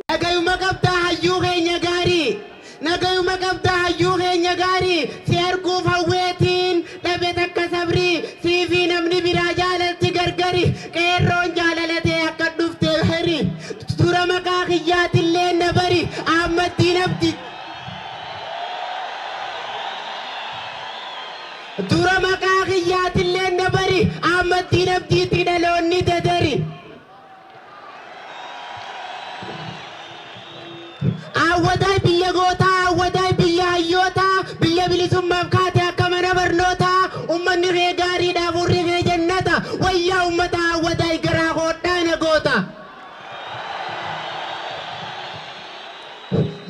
Nagayuma qabda hayyuu keenya gaarii nagayuma qabda hayyuu keenya gaarii si arguuf hawweetiin dhabe takka sabrii siifi namni biraa jaalatti gargari qeerroon jaalalatee akka dhufte heri dura maqaa kiyyaatillee na bari ammattiin abdi dura maqaa kiyyaatillee na bari ammattiin abdiitti dhaloonni dadari Awadai biyya goota awadai biyya hayyoota biyya bilisummaaf kaate akka mana barnoota ummanni kee gaariidhaaf urri kee jannata wayyaa ummata awadai garaa koodhaa na goota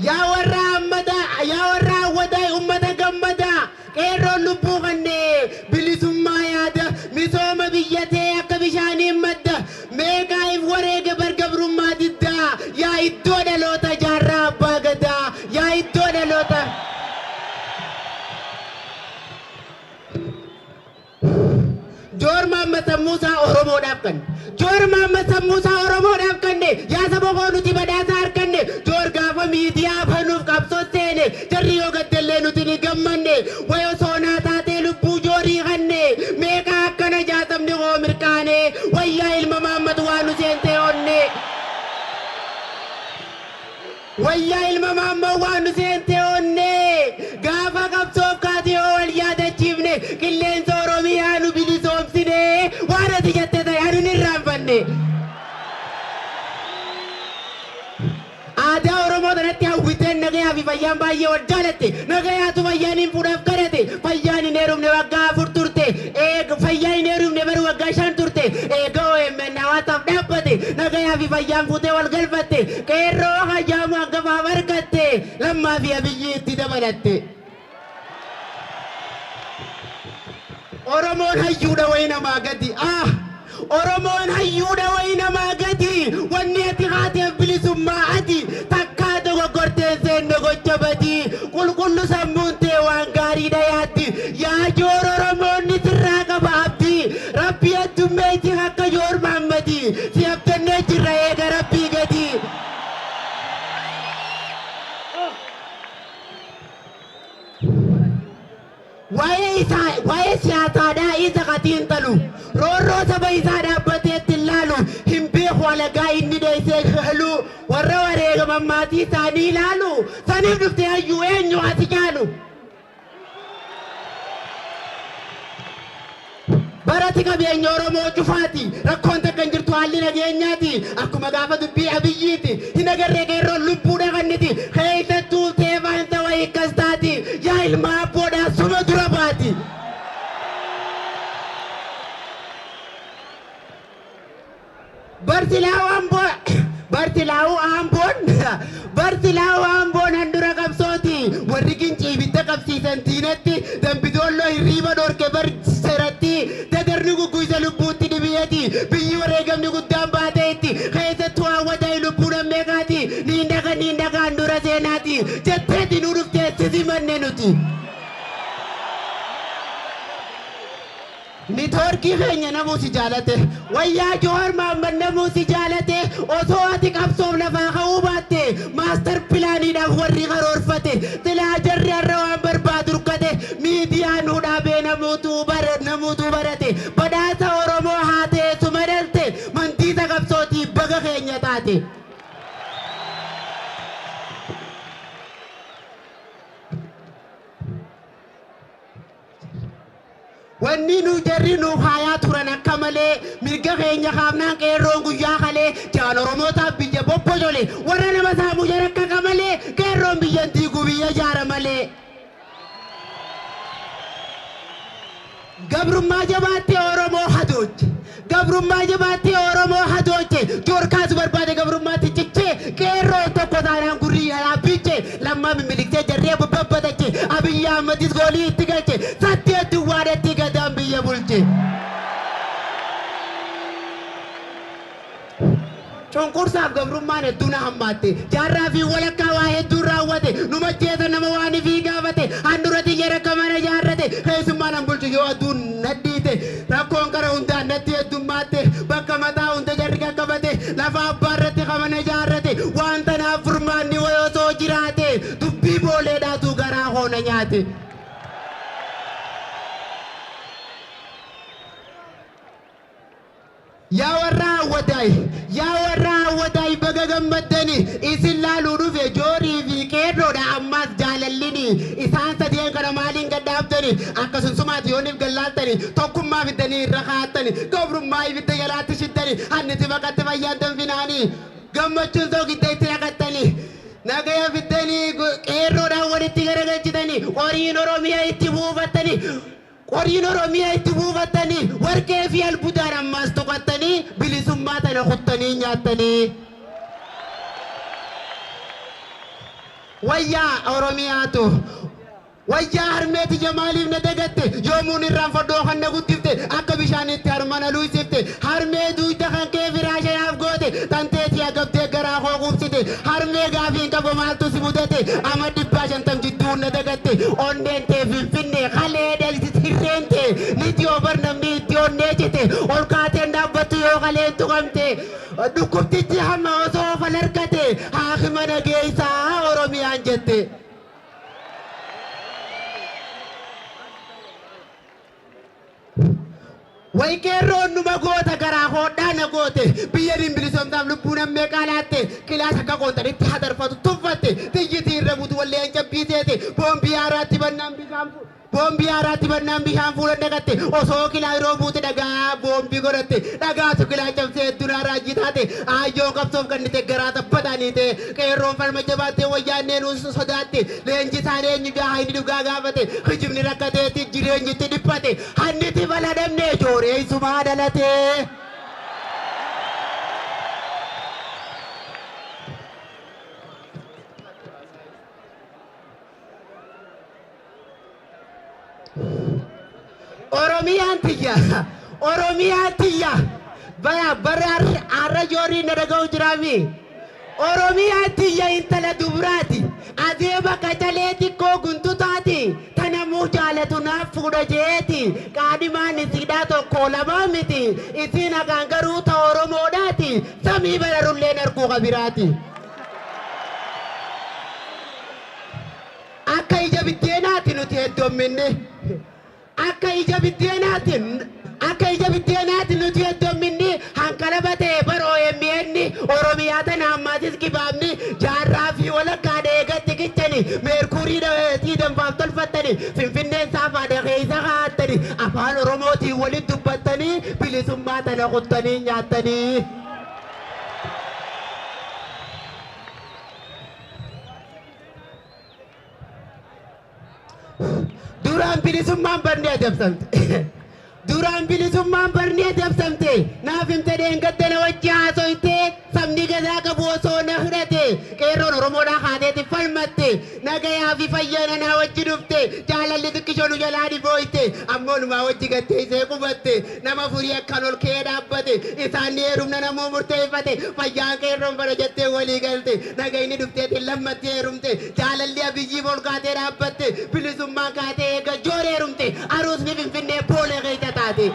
yaa warra awadai ummata gammada qeerroon lubbuu kannee bilisummaa yaada misooma biyyatee akka bishaaniin madda meeqaa'if wareega bargabrummaa diddaa yaa iddoo dhaloota jaarraa abbaa gadaa yaa iddoo dhaloota Joor Mohaammed Sammuusaa Oromoodhaaf kanne Joor Mohaammed Sammuusaa Oromoodhaaf kanne yaa saba koo nuti badhaasa harkanne Joor gaafa miidiyaa banuuf qabsoo seene jarri yoo gaddellee nuti ni gammanne wayoo soonaa taatee lubbuu joorii kanne meeqaa akkana jaatamni koo mirkaane wayyaa ilma Mohaammed waan nu seente onne wayyaa ilma Mohaammed waan nu seente onne gaafa qabsoof kaatee oo wal yaadachiifne qilleensa Oromiyaa nu bilisoomsine waan ati jette ta'e anu hin irraanfanne aadaa Oromoo tanatti hawwiteen nagayaa fi fayyaan baay'ee wal jaalatte nagayaatu fayyaaniin fuudhaaf kadhate fayyaan hin heerumne waggaa 4 turte fayyaan hin heerumne baru waggaa 5 turte eega OMN hawaataaf dhaabbate nagayaa fi fayyaan fuutee wal galfatte qeerroo hajaamu hangafaaf harkatte lammaa fi abiyyi itti dabalatte Oromoon hayyuudha wayi namaa gadi Oromoon hayyuudha wayi namaa gadi wanni ati haateef bilisummaa ati takkaa dogoggorteen seenne gocha badii qulqullu sammuun tee waan gaarii dhayaatti yaa Joor Oromoonni sirraa qaba abdii rabbii addummeetti akka Joor Mohaammed si abdannee jirra eega rabbii gadi waa'ee siyaasaadhaa isa qatiin talu roorroo saba isaa dhaabbateetti ilaalu hin beeku alagaa inni dheessee galu warra wareegaman maatii isaanii ilaalu saniif dhufte hayyuu eenyu ati caalu barati qabeenya Oromoo cufaati rakkoon takka hin jirtu haalli nageenyaati akkuma gaafa dubbii abiyyiiti hin agarree qeerroon lubbuudha kanniti keessattuu teefaan ta'uu hiikkas taati yaa ilma abboodhaa suma dura baati Bartilaawu Amboon handura qabsooti warri gincii ibidda qabsiisan diinatti dambidoolloo hirriiba dhorke barseeratti dadarni gugguysa lubbuutti dhibiyyati biyyi wareegamni guddaan baateetti keessattuu hawwataa lubbuu nammeeqaati niin dhaqa handura seenaati jetteeti nu dhuftee sisimanne nuti Nitorkii keenya namuu si jaalate wayyaa Joor Mohaammed namuu si jaalate osoo ati qabsoof lafaa ka'uu baatte maastar pilaaniidhaaf warri karoorfate silaa jarri har'a waan barbaadu rukkate miidiyaa nu dhaabee namuutu barate badhaasa Oromoo haatee suma dhalte mantiisa qabsootii baga keenya taate wanni nu jarri nu haayaa turan akka malee mirga keenya kaafnaan qeerroon guyyaa kalee jaan Oromootaaf biyya bobbojole warra nama saamuu jarakka qamalee qeerroon biyyan diiguu biyya jaara malee gabrummaa jabaatti Oromoo hadooche joorkaasu barbaade gabrummaatti cichee qeerroon tokko taanaan gurrii yaabbiche lammaa mimiliktee jarree babbattache Abiyyi Ahmedis goolii itti galche satteet duwwaadhatti gadaan biyya bulche cunqursaaf gabrummaan hedduu na hammaatte jaarraa fi walakkaa waa hedduun raawwate nu majjeesa nama waan ifii gaafate handura xiyyeera bilisummaan an bulchu yoo aduun nadhiite rakkoon kara hundaan natti heddummaate bakka mataa hunda jarri qaqqabate lafa abbaa irratti qaban ijaarrate waan tanaaf furmaanni wayoo soo jiraate dubbii booleedhaatu garaa hoona nyaate. Yaa warra hawwataay baga gammaddani isin laaluu dhufe joorii fi qeerroodha ammas jaalallini isaan sadeen kana maaliin gadhaabdani akkasuma sumaati yooniif gallaaltani tokkummaa fiddanii irra kaa'attani gabrummaa ibidda jalaatti shittani hanniti baqatti fayyaaddan finaanii gammachuun soo gidda itti naqattani nagaya fiddanii qeerroodhaan walitti garagalchitani horiin Oromiyaa itti buufattani. Qoriin Oromiyaa itti buufattanii warqee fi albuudaan ammas tuqattanii bilisummaa tana kuttanii nyaattanii. Wayyaa Oromiyaatu wayyaa harmeeti jamaaliif na dagatte yoomuun irraan fodoo kan na guddifte akka bishaanitti harmana luisifte harmee duuta kan kee firaashanaaf goote tanteetii agabdee garaa koo qubsite harmee gaafiin qabu maaltu si mudate ama dhibbaa shantam jidduun na dagatte onneen tee finfinnee kalee dhalti hirreente niti obar namni itti onnee jite ol kaateen dhaabbattu yoo kaleen tuqamte dhukkubtichi hamma osoo fal argate haakima nageessaa Oromiyaan jette. Waykeerroon numa goota garaa hodhaa na goote biyya bilisomtaaf lubbuun ammee qaalaatti kilaasa akka qoontanitti hadarfatu tuffatte xiyyitii irra butu wallee cabbiiteete boombii haaraatti bannaan bishaan fuulan dhagatte osoo kilaa yeroo buute dhagaa boombii godhatte dhagaatu kilaa cabsee hedduunaa raajii taate aayyoon qabsoof kannite garaa taphataaniite qeerroon falma jabaattee wayyaanneen sodaatte leenji isaanii eenyu gahaa inni dhugaa gaafate hijibni rakkateetti jireenyitti dhiphate hanniti bala dhabnee jooree isumaa dhalatee. Oromiyaa tiyya bara arra joorii na dhaga'u jiraami Oromiyaa tiyya intala duburaati adeema qacalee xiqqoo guntuutaati tanamuu jaalatu naaf fuudha jeeti qaadhimaan isiidhaa tokko lamaa miti isiin hagaan garuu ta Oromoodhaati samii bararulleen arguu qabiraati. Akka ija biddeenaati nuti heddomminne akka ija biddeenaati nuti heddomminni hankala batee baroo emmi'enni Oromiyaa tana ammaatis kibaabni jaarraa fi walakkaa dheegatti kichani meerkurii dhaweetii danfaaf tolfattani finfinneen saafaadha keessa kaa'attani afaan Oromootiin walitti dubbattanii bilisummaa tana kuttanii nyaattanii. Duraan bilisummaan barnee adabsamte naaf himte deengatte na wajji haasoyte sabni gadaa qabu osoo na hidhate qeerroon Oromoodhaa haateeti falmatte nagayaa fi fayyana na wajji dhufte jaalalli xiqqishoonu jalaa dhibooyte ammoo numaa wajji gattee isee qubatte nama furii akkan ol kee dhaabbate isaan heerumna namuu murteeffate fayyaan qeerroon bara jettee walii galte nagayni dhufteetiin lammatti heerumte jaalalli abiyyiif ol kaatee dhaabbatte bilisummaan kaatee eega joor heerumte aruusni finfinnee boolee keessa taate.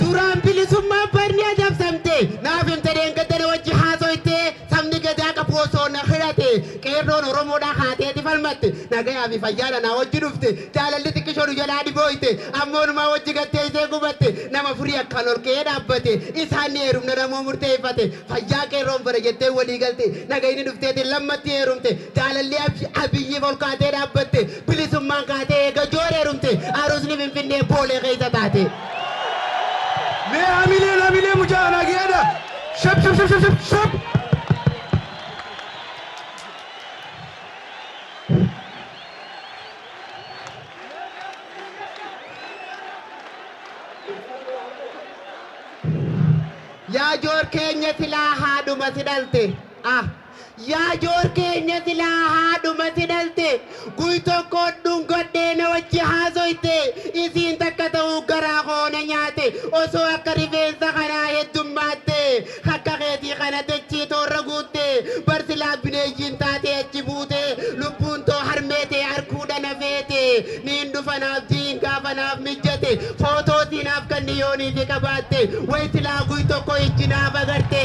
Duraan bilisummaan barnee adabsamte naaf himte deengatte na wajji haasoyte sabni gadaa qabu osoo na hidhate qeerroon Oromoodhaa haateeti falmatte nagayaa fi fayyaadha na wajji dhufte jaalalli xiqqishoonu jalaa dhibooyte ammoo numaa wajji gattee isee gubatte nama furii akkaan ol ka'ee dhaabbate isaan heerumna namuu murteeffate fayyaa qeerroon bara jettee walii galte nagayni dhufteetiin lammatti heerumte jaalalli abiyyiif ol kaatee dhaabbatte bilisummaan kaatee eega joor heerumte aruusni finfinnee boolee keessa taate. Mais Amile Mujahana Giada. Shop. Ya jor keenya silaa haadhuma si dhalte. Yaa joor keenya silaa haadhuma si dhalte guytokkoon dhungodhee na wajji haasoyte isiin takka ta'uu garaa koona nyaate naaf jiin gaafa naaf mijjate footootii naaf kanniyoonii fi qabaatte wayti laaguu tokko ijji naaf agarte.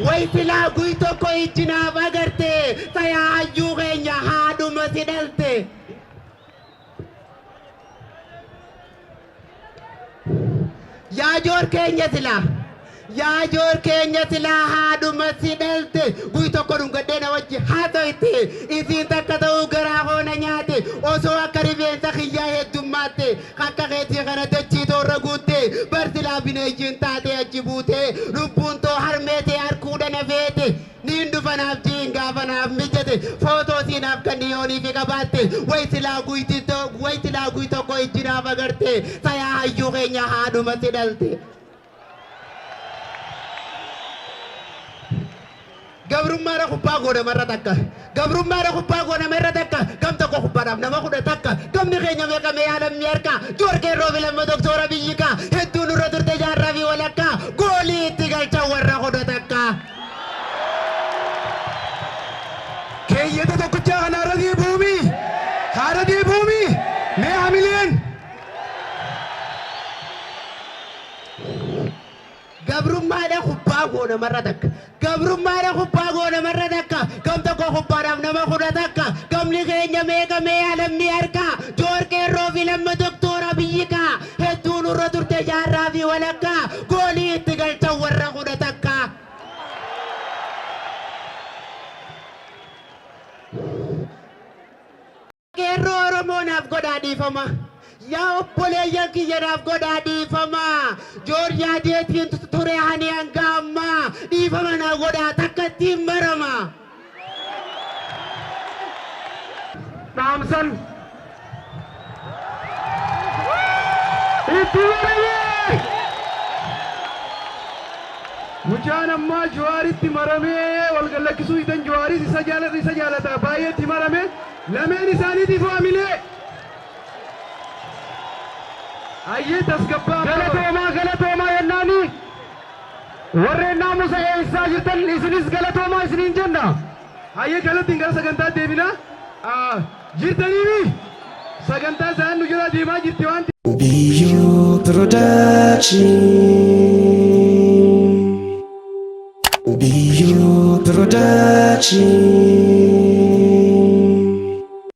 Wayti laaguu tokko ijji naaf agarte tayaa hayyuu keenya haadhuma si dhalte. Yaa joor keenya silaa. Yaa joor keenya silaa haadhuma si dhalte guyyaa tokko dhungadhee na wajji haa ta'itte isiin takka ta'uu garaa hoona nyaate osoo akka rifeensa kiyyaa heddummaate akka keetii kana dachii toorra guutte barsilaa bineeyyiin taate achi buute lubbuun too harmeete harkuudha na feete niin dhufanaaf jiin gaafanaaf mijjate footoo siinaaf kanniyoonii fi qabaatte waytilaa guyyaa tokko ijjinaaf agarte sayaa hayyuu keenya haadhuma si dhalte. Gabrummaadha kubbaa goona marra takka. Gabrummaadha kubbaa goona marra takka. Gam tokko kubbaadhaaf nama kudha takka. Gamni keenya meeqamee yaalamni harka. Joorkee roobi lamma doktoora biyyikaa. Hedduu nurra turte jaarraa fi walakkaa. Goolii itti galcha warra kudha takka. Keeyyata tokkichaa kana haara deebuumi. Haara deebuumi. Mee hamileen. Gabrummaadha kubbaa goona marra takka. Gabrummaadha kubbaa goona marra takka. Gam tokko kubbaadhaaf nama kudha takka. Gamni keenya meeqamee yaalamni harka. Joorkee roobi lamma doktoora biyyikaa. Hedduu nurra turte jaarraa fi walakkaa. Goolii itti galcha warra kudha takka. Qeerroo Oromoo naaf godhaa dhiifama. Yaa obboleeyyan kiyya naaf godhaa dhiifama. Jooryaa deetiin ture hani hanga ammaa dhiifama naa godhaa takka ittiin marama. Dhaamsan. Itti marayee. Mucaan ammaa Jawaaritti maramee wal gallakkisuu hidan Jawaaris isa jaalata baay'ee itti marame lameen isaaniitiif waamilee. Ayyee tasgabbaa galatoomaa yennaani warreen naamusa eessaa jirtan isinis galatoomaa isiniin jenna. Ayyee kallattiin gara sagantaa deebina jirtaniimi sagantaa isaan nu jala deemaa jirti waan Biyyoo Production.